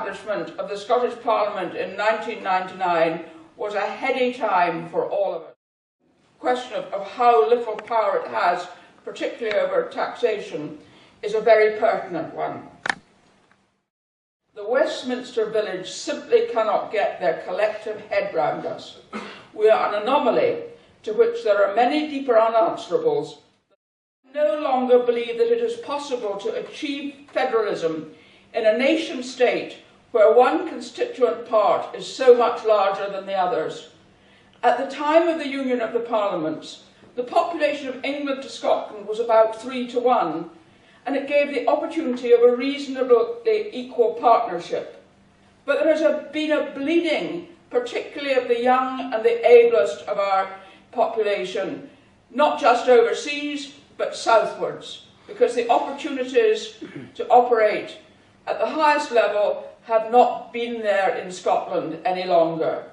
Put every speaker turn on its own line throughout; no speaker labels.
establishment of the Scottish Parliament in 1999 was a heady time for all of us. The question of how little power it has, particularly over taxation, is a very pertinent one. The Westminster Village simply cannot get their collective head round us. We are an anomaly to which there are many deeper unanswerables. No longer believe that it is possible to achieve federalism in a nation-state where one constituent part is so much larger than the others. At the time of the union of the parliaments, the population of England to Scotland was about 3-to-1, and it gave the opportunity of a reasonably equal partnership. But there has been a bleeding, particularly of the young and the ablest of our population, not just overseas, but southwards, because the opportunities to operate at the highest level have not been there in Scotland any longer.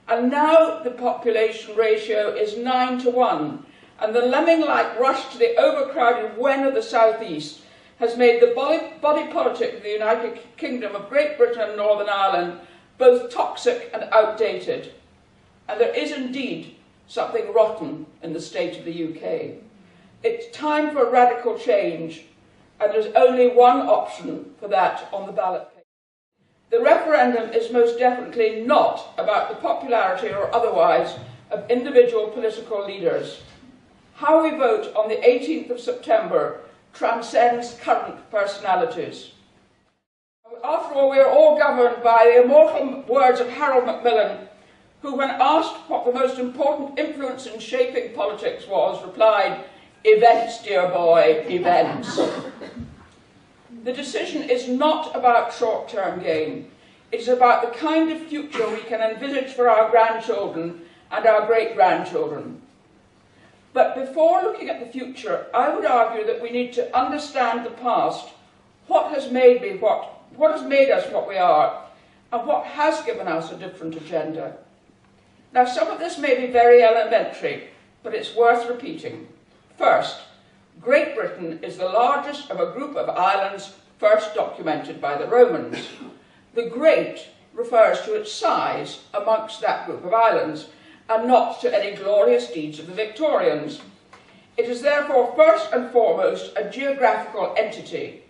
And now the population ratio is 9-to-1, and the lemming-like rush to the overcrowded wen of the southeast has made the body politic of the United Kingdom of Great Britain and Northern Ireland both toxic and outdated. And there is indeed something rotten in the state of the UK. It's time for radical change, and there's only one option for that on the ballot paper. The referendum is most definitely not about the popularity or otherwise of individual political leaders. How we vote on the 18th of September transcends current personalities. After all, we are all governed by the immortal words of Harold Macmillan, who, when asked what the most important influence in shaping politics was, replied, "Events, dear boy, events." The decision is not about short-term gain. It is about the kind of future we can envisage for our grandchildren and our great-grandchildren. But before looking at the future, I would argue that we need to understand the past, what has made us what we are, and what has given us a different agenda. Now, some of this may be very elementary, but it's worth repeating. First, Great Britain is the largest of a group of islands first documented by the Romans. The great refers to its size amongst that group of islands, and not to any glorious deeds of the Victorians. It is therefore first and foremost a geographical entity.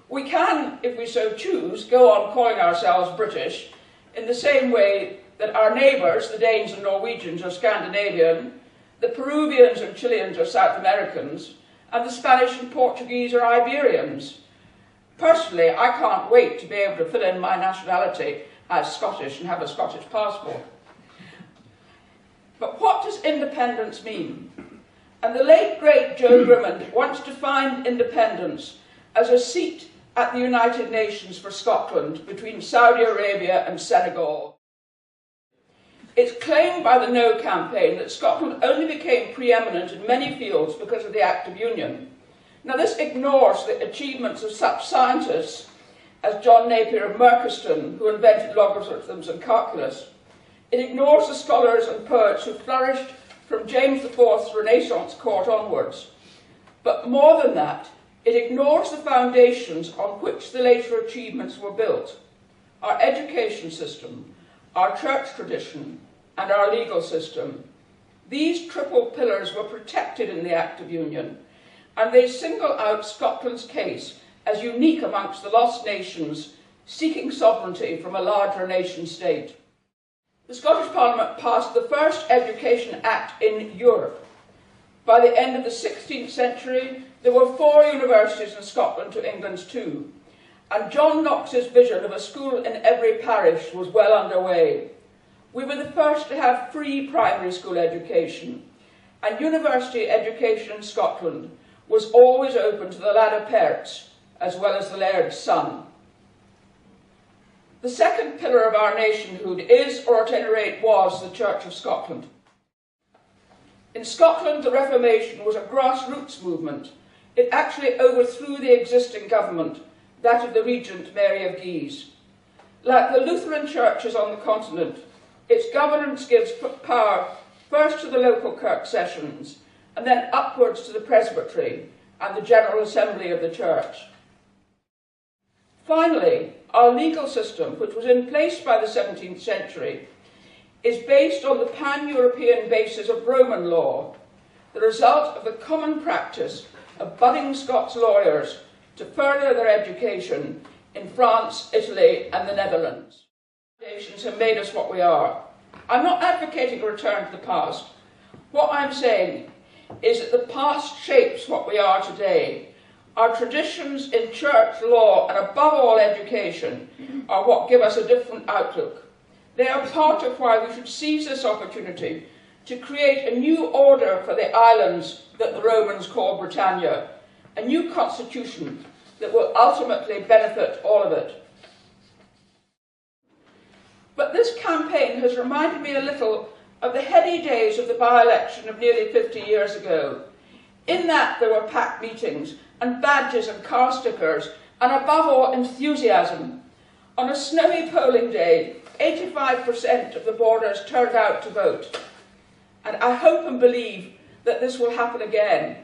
We can, if we so choose, go on calling ourselves British in the same way that our neighbours, the Danes and Norwegians, are Scandinavian, the Peruvians and Chileans are South Americans, and the Spanish and Portuguese are Iberians. Personally, I can't wait to be able to fill in my nationality as Scottish and have a Scottish passport. But what does independence mean? And the late, great Joe Grimmond once defined independence as a seat at the United Nations for Scotland between Saudi Arabia and Senegal. It's claimed by the No campaign that Scotland only became preeminent in many fields because of the Act of Union. Now, this ignores the achievements of such scientists as John Napier of Merchiston, who invented logarithms and calculus. It ignores the scholars and poets who flourished from James IV's Renaissance court onwards. But more than that, it ignores the foundations on which the later achievements were built: our education system, our church tradition, and our legal system. These triple pillars were protected in the Act of Union, and they single out Scotland's case as unique amongst the lost nations seeking sovereignty from a larger nation-state. The Scottish Parliament passed the first Education Act in Europe. By the end of the 16th century, there were 4 universities in Scotland to England's 2, and John Knox's vision of a school in every parish was well underway. We were the first to have free primary school education, and university education in Scotland was always open to the lad of Perts, as well as the laird's son. The second pillar of our nationhood is, or at any rate was, the Church of Scotland. In Scotland, the Reformation was a grassroots movement. It actually overthrew the existing government, that of the Regent Mary of Guise. Like the Lutheran churches on the continent, its governance gives power first to the local kirk sessions, and then upwards to the presbytery and the General Assembly of the Church. Finally, our legal system, which was in place by the 17th century, is based on the pan-European basis of Roman law, the result of the common practice of budding Scots lawyers to further their education in France, Italy and the Netherlands. Foundations have made us what we are. I'm not advocating a return to the past. What I'm saying is that the past shapes what we are today. Our traditions in church, law and above all education are what give us a different outlook. They are part of why we should seize this opportunity to create a new order for the islands that the Romans called Britannia, a new constitution that will ultimately benefit all of it. But this campaign has reminded me a little of the heady days of the by-election of nearly 50 years ago. In that there were packed meetings and badges and car stickers and above all enthusiasm. On a snowy polling day, 85% of the boarders turned out to vote. And I hope and believe that this will happen again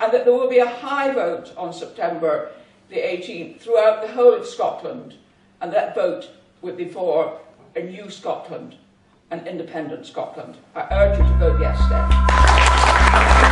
and that there will be a high vote on September the 18th throughout the whole of Scotland, and that vote would be for a new Scotland, an independent Scotland. I urge you to vote yes then.